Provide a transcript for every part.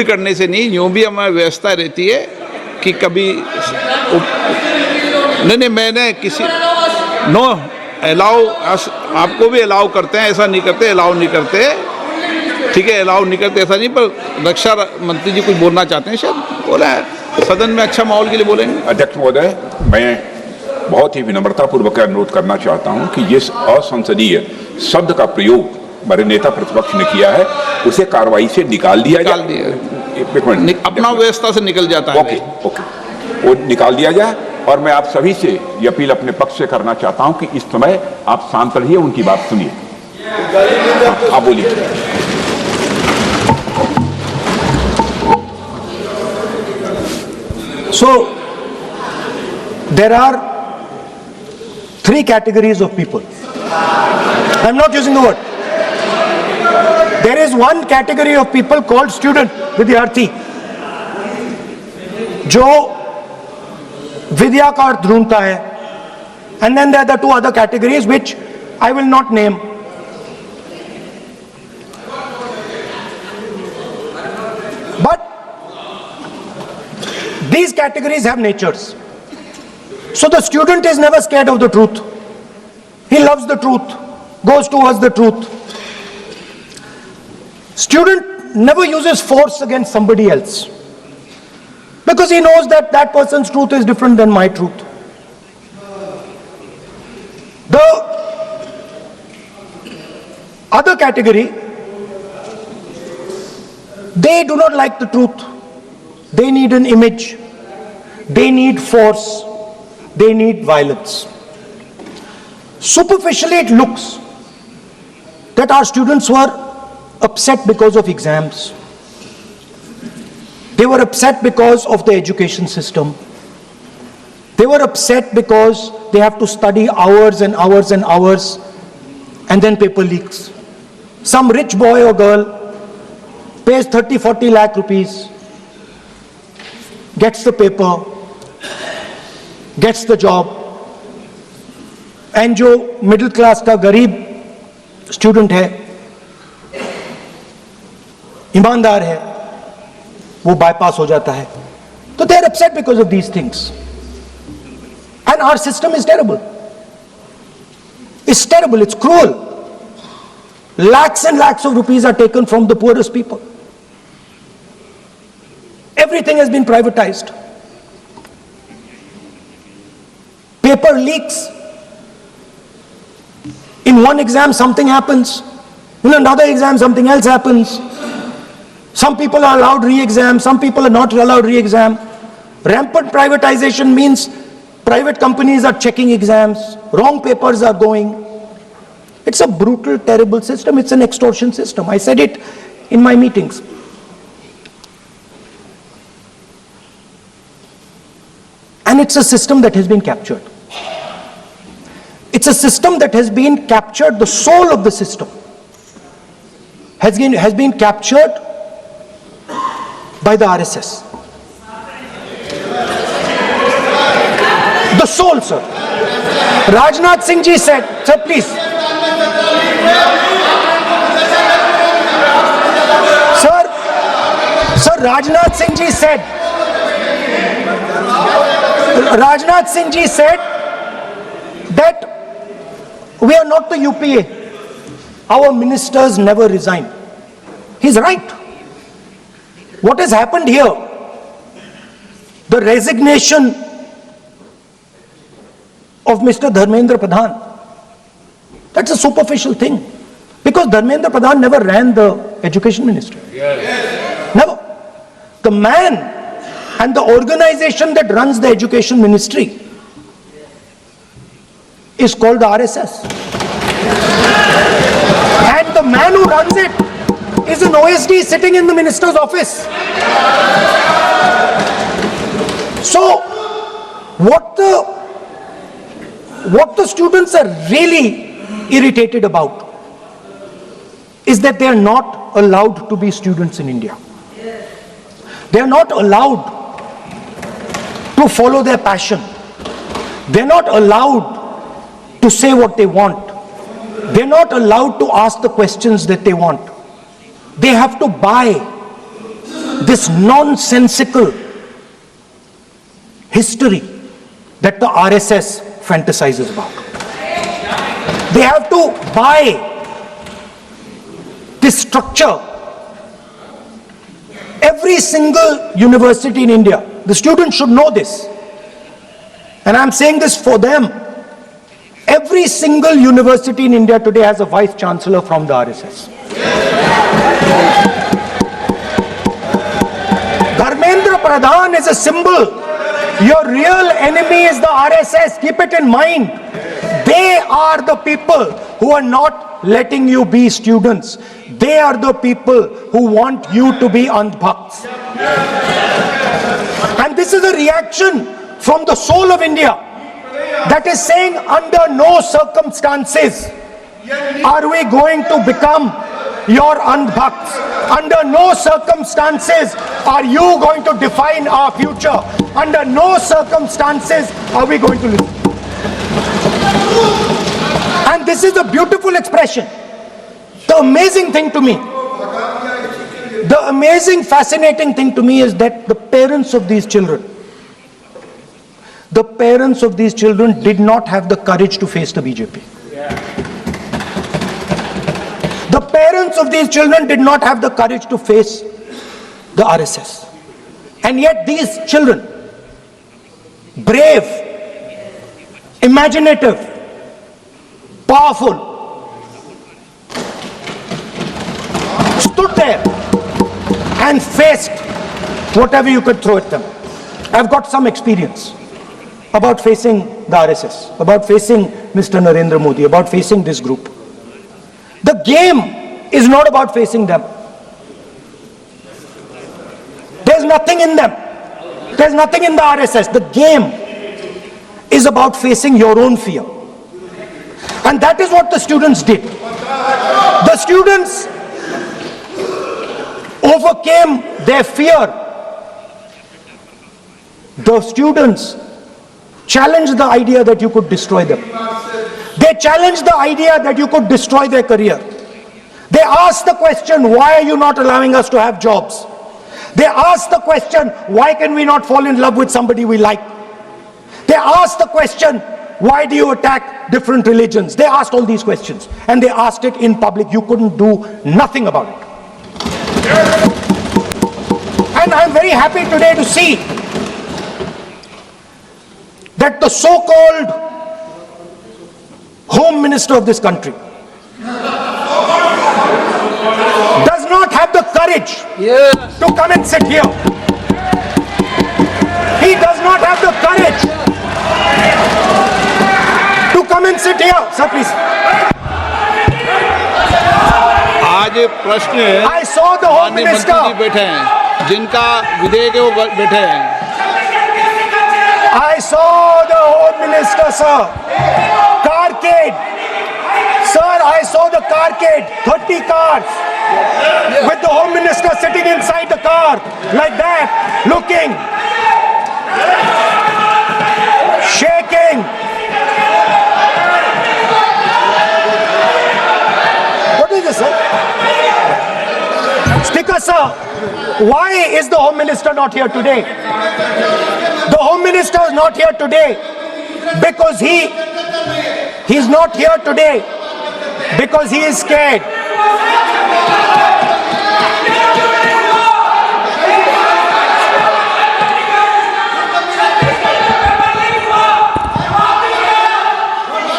करने से नहीं, यूँ भी हमारी व्यवस्था रहती है कि कभी नहीं मैंने किसी नो अलाउ, आपको भी अलाउ करते हैं, ऐसा नहीं करते, अलाउ नहीं करते, ठीक है, अलाउ नहीं करते ऐसा नहीं, पर रक्षा मंत्री जी कुछ बोलना चाहते हैं, शायद बोला है, सदन में अच्छा माहौल के लिए बोलेंगे। अध्यक्ष महोदय, मैं बहुत ही विनम्रतापूर्वक अनुरोध करना चाहता हूं कि जिस असंसदीय शब्द का प्रयोग हमारे नेता प्रतिपक्ष ने किया है उसे कार्रवाई से निकाल दिया जाए। अपना व्यवस्था से निकल जाता है। ओके, वो निकाल दिया जाए। और मैं आप सभी से ये अपील अपने पक्ष से करना चाहता हूं कि इस समय आप शांत रहिए, उनकी बात सुनिए। आप बोलिए। So, there are 3 categories of people. I'm not using the word. There is one category of people called student, विद्यार्थी, जो विद्या का अर्थ ढूंढता है. And then there are the 2 other categories which I will not name. But these categories have natures. So the student is never scared of the truth. He loves the truth, goes towards the truth. Student never uses force against somebody else, because he knows that that person's truth is different than my truth. The other category, they do not like the truth. They need an image. They need force. They need violence. Superficially, it looks that our students were upset because of exams. They were upset because of the education system. They were upset because they have to study hours and hours and hours, and then paper leaks. Some rich boy or girl pays 30-40 lakh rupees, gets the paper, gets the job, and जो middle class का गरीब student है, ईमानदार है, वो bypass हो जाता है. तो they are upset because of these things. And our system is terrible. It's terrible, it's cruel. Lakhs and lakhs of rupees are taken from the poorest people. Everything has been privatized. Paper leaks. In one exam something happens, in another exam something else happens. Some people are allowed re-exam, some people are not allowed re-exam. Rampant privatization means private companies are checking exams, wrong papers are going. It's a brutal, terrible system. It's an extortion system. I said it in my meetings. And it's a system that has been captured. It's a system that has been captured, the soul of the system has been captured by the RSS. The soul, sir. Rajnath Singh ji said, sir, please. Sir, Rajnath Singh ji said, that we are not the UPA. Our ministers never resign. He's right. What has happened here? The resignation of Mr. Dharmendra Pradhan, that's a superficial thing. Because Dharmendra Pradhan never ran the education ministry. Never. The man and the organization that runs the education ministry is called the RSS. And the man who runs it is an OSD sitting in the minister's office. So, what the students are really irritated about is that they are not allowed to be students in India. They are not allowed to follow their passion. They are not allowed to say what they want. They are not allowed to ask the questions that they want. They have to buy this nonsensical history that the RSS fantasizes about. They have to buy this structure. Every single university in India, the students should know this, and I'm saying this for them. Every single university in India today has a vice chancellor from the RSS. Dharmendra Pradhan is a symbol. Your real enemy is the RSS. Keep it in mind. They are the people who are not letting you be students. They are the people who want you to be andhbhakts. And this is a reaction from the soul of India that is saying, under no circumstances are we going to become your andhbhakts. Under no circumstances are you going to define our future. Under no circumstances are we going to listen. And this is a beautiful expression. The amazing thing to me, the amazing, fascinating thing to me is that the parents of these children did not have the courage to face the BJP. The parents of these children did not have the courage to face the RSS. And yet these children, brave, imaginative, powerful, stood there and faced whatever you could throw at them. I've got some experience about facing the RSS, about facing Mr. Narendra Modi, about facing this group. The game is not about facing them. There's nothing in them. There's nothing in the RSS. The game is about facing your own fear. And that is what the students did. The students overcame their fear. The students challenged the idea that you could destroy them. They challenged the idea that you could destroy their career. They asked the question, why are you not allowing us to have jobs? They asked the question, why can we not fall in love with somebody we like? They asked the question, why do you attack different religions? They asked all these questions, and they asked it in public. You couldn't do nothing about it. And I'm very happy today to see that the so-called Home Minister of this country does not have the courage to come and sit here. He does not have the courage to come and sit here. Sir, please. आज प्रश्न है, I saw the Home माननीय मंत्री जी Minister. बैठे हैं, जिनका विधेयक है वो बैठे हैं. I saw the Home Minister, sir. Carcade. Sir, I saw the carcade. 30 cars. With the Home Minister sitting inside the car. Like that. Looking. Shaking. What is this, sir? Speaker, sir. Why is the Home Minister not here today? The Home Minister is not here today because he's not here today because he is scared.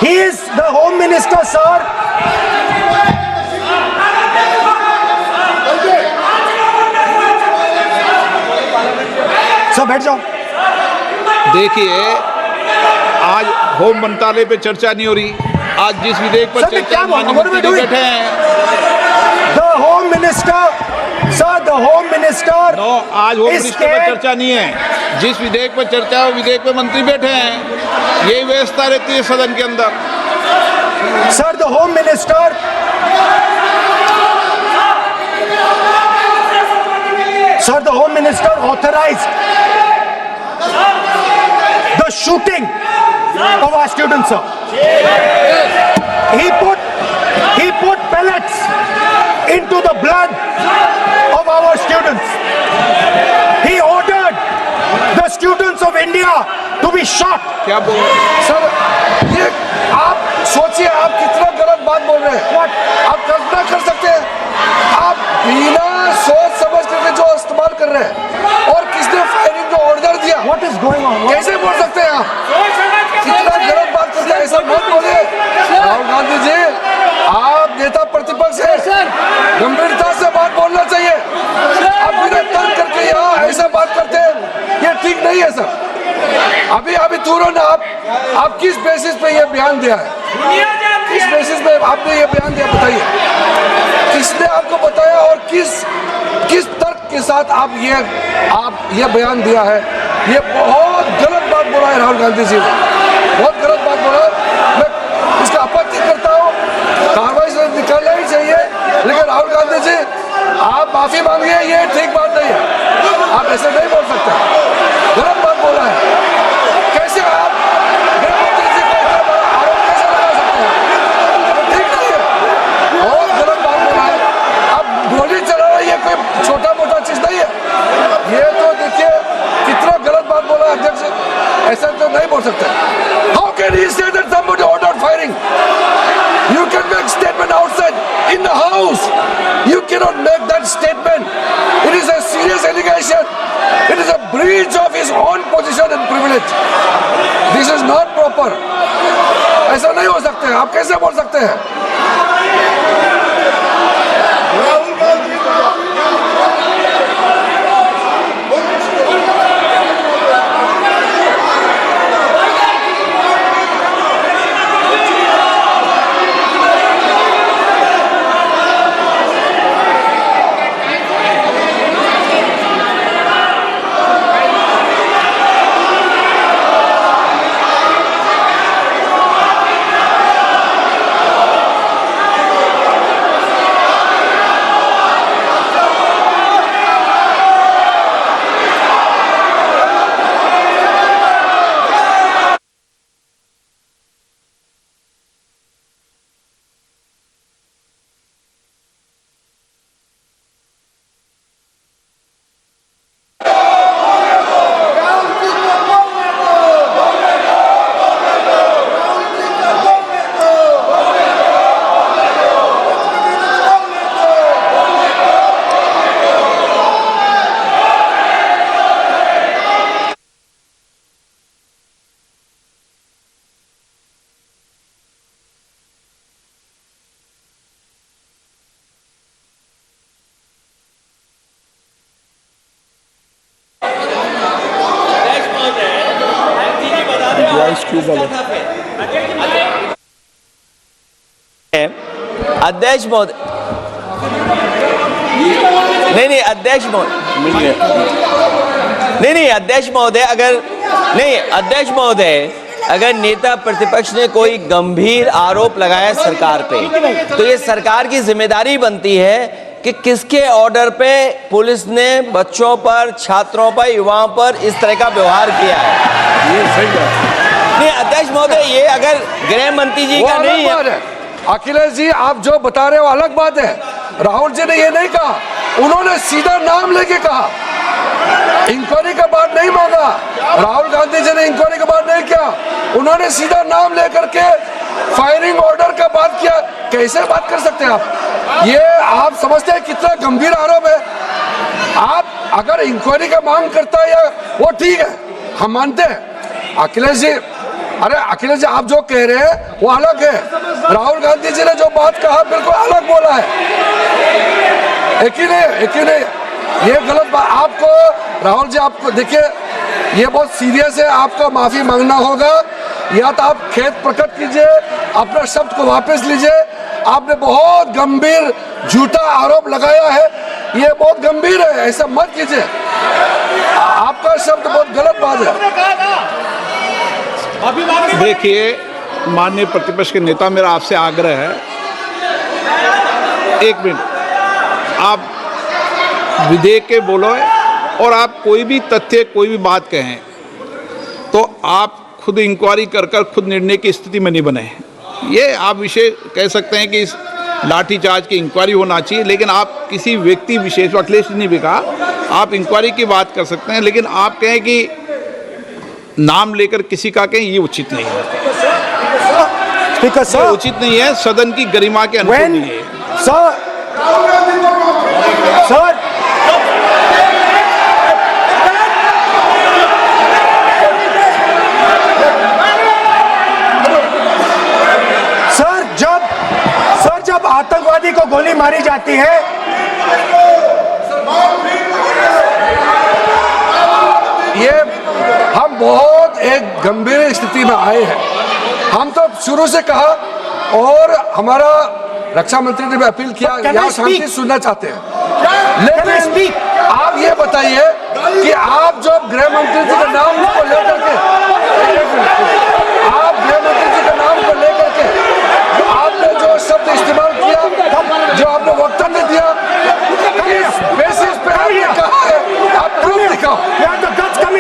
He is the Home Minister, sir. Sir बैठ जाओ. देखिए, आज home मंत्रालय पे चर्चा नहीं हो रही. आज जिस विधेयक पर Sir, मैं चर्चा क्या बोल रहा हूं? माननीय मंत्री जी बैठे हैं. The Home Minister, sir, the Home Minister no, आज होम is मिनिस्टर पर scared. चर्चा नहीं है. जिस विधेयक पर चर्चा है वो विधेयक पे मंत्री बैठे हैं. यही व्यवस्था रहती है सदन के अंदर. Sir, the Home Minister. Sir, the Home Minister authorized the shooting of our students, sir. He put pellets into the blood of our students. He ordered the students of India to be shot. क्या बोल रहे हैं? Sir, ये आप सोचिए, आप कितना गलत बात बोल रहे हैं। आप कल्पना कर सकते हैं, आप बिना सोच समझ करके जो इस्तेमाल कर रहे हैं, और किसने फायरिंग का ऑर्डर दिया, What is going on? कैसे बोल सकते हैं आप? कितना गलत बात करते हैं, ऐसा मत बोलिए। राहुल गांधी जी, आप नेता प्रतिपक्ष हैं, गंभीरता से बात बोलना चाहिए। आप बिना तर्क करके यहाँ ऐसा बात करते हैं, ये ठीक नहीं है सर। अभी तुरंत आप किस बेसिस पे ये बयान दिया है? किस बेसिस पे आपने ये बयान दिया, बताइए। किसने आपको बताया और किस तर्क के साथ आप ये बयान दिया है? ये बहुत गलत बात बोला है राहुल गांधी जी ने, बहुत गलत बात बोला। मैं इसका आपत्ति करता हूँ, कार्रवाई से निकालना ही चाहिए, लेकिन राहुल गांधी जी आप माफी मांगिए, ये ठीक बात नहीं है। आप ऐसे नहीं बोल सकते, गलत बात बोला है। कैसे आप गृहमंत्री जी को इतना बड़ा आरोप कैसे लगा सकते हैं? ठीक नहीं है, बहुत गलत बात बोला है। अब गोली चलाना ये कोई छोटा मोटा चीज नहीं है। ये तो देखिए कितना गलत बात बोला अध्यक्ष, ऐसा तो नहीं बोल सकते। How can he say that somebody ordered firing? You can make statement outside in the house. You cannot make that statement. It is a serious allegation. It is a breach of his own position and privilege. This is not proper. ऐसा नहीं हो सकते, आप कैसे बोल सकते हैं? अध्यक्ष महोदय, नहीं अध्यक्ष महोदय, नहीं अध्यक्ष महोदय, अध्यक्ष महोदय, अगर नेता प्रतिपक्ष ने कोई गंभीर आरोप लगाया सरकार पे, तो ये सरकार की जिम्मेदारी बनती है कि किसके ऑर्डर पे पुलिस ने बच्चों पर, छात्रों पर, युवाओं पर इस तरह का व्यवहार किया है। ये सही है। नहीं अध्यक्ष महोदय, ये अगर गृह मंत्री जी का नहीं है। अखिलेश जी, आप जो बता रहे हो अलग बात है। राहुल जी ने ये नहीं कहा, उन्होंने सीधा नाम लेके कहा, इंक्वायरी का बात नहीं मांगा। राहुल गांधी जी ने इंक्वायरी का बात नहीं किया, उन्होंने सीधा नाम लेकर के फायरिंग ऑर्डर का बात किया। कैसे बात कर सकते हैं आप? ये आप समझते हैं कितना गंभीर आरोप है? आप अगर इंक्वायरी का मांग करता है या वो ठीक है, हम मानते हैं। अखिलेश जी, अरे अखिलेश जी, आप जो कह रहे हैं वो अलग है, राहुल गांधी जी ने जो बात कहा बिल्कुल अलग बोला है। एक ही नहीं, ये गलत बात। आपको राहुल जी, आपको देखिए, ये बहुत सीरियस है, आपको माफी मांगना होगा, या तो आप खेद प्रकट कीजिए, अपना शब्द को वापस लीजिए। आपने बहुत गंभीर झूठा आरोप लगाया है, ये बहुत गंभीर है, ऐसा मत कीजिए। आपका शब्द बहुत गलत बात है। देखिए माननीय प्रतिपक्ष के नेता, मेरा आपसे आग्रह है, एक मिनट, आप विधेयक के बोलो और आप कोई भी तथ्य, कोई भी बात कहें तो आप खुद इंक्वायरी कर खुद निर्णय की स्थिति में नहीं बने। ये आप विषय कह सकते हैं कि लाठीचार्ज की इंक्वायरी होना चाहिए, लेकिन आप किसी व्यक्ति विशेष, अखिलेश ने भी कहा आप इंक्वायरी की बात कर सकते हैं, लेकिन आप कहें कि नाम लेकर किसी का कहें, ये उचित नहीं है। Speaker, ये sir, उचित नहीं है, सदन की गरिमा के अनुकूल when, नहीं है। sir, सर, जब आतंकवादी को गोली मारी जाती है, ये हम बहुत एक गंभीर स्थिति में आए हैं। हम तो शुरू से कहा और हमारा रक्षा मंत्री ने भी अपील किया, Can I यहाँ शांति speak? सुनना चाहते हैं। Can I लेकिन speak? आप ये बताइए कि आप जो गृह मंत्री जी का नाम को लेकर के, आप गृह मंत्री जी का नाम को लेकर के जो आपने जो शब्द इस्तेमाल किया, जो आपने वक्तव्य दिया, किस बेसिस पे आपने कहा है, आप प्रूफ दिखाओ।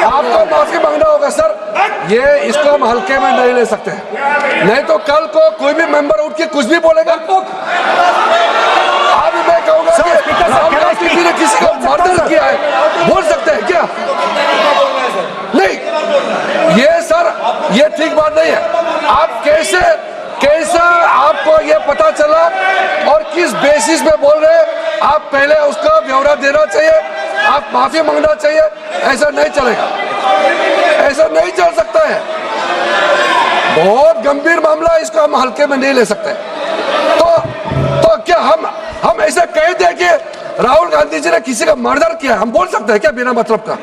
आपको माफी मांगना होगा सर, ये इसको हम हल्के में नहीं ले सकते, नहीं तो कल को कोई भी मेंबर उठ के कुछ भी बोलेगा। आज मैं कहूंगा कि राहुल गांधी जी ने किसी को मर्डर किया है, बोल सकते हैं क्या? नहीं, ये सर ये ठीक बात नहीं है। आप कैसे आपको ये पता चला और किस बेसिस पे बोल रहे हैं, आप पहले उसका ब्यौरा देना चाहिए, आप माफी मांगना चाहिए। ऐसा नहीं चलेगा, ऐसा नहीं चल सकता है, बहुत गंभीर मामला है, इसको हम हल्के में नहीं ले सकते। तो क्या हम ऐसा कह दें कि राहुल गांधी जी ने किसी का मर्डर किया, हम बोल सकते हैं क्या बिना मतलब का?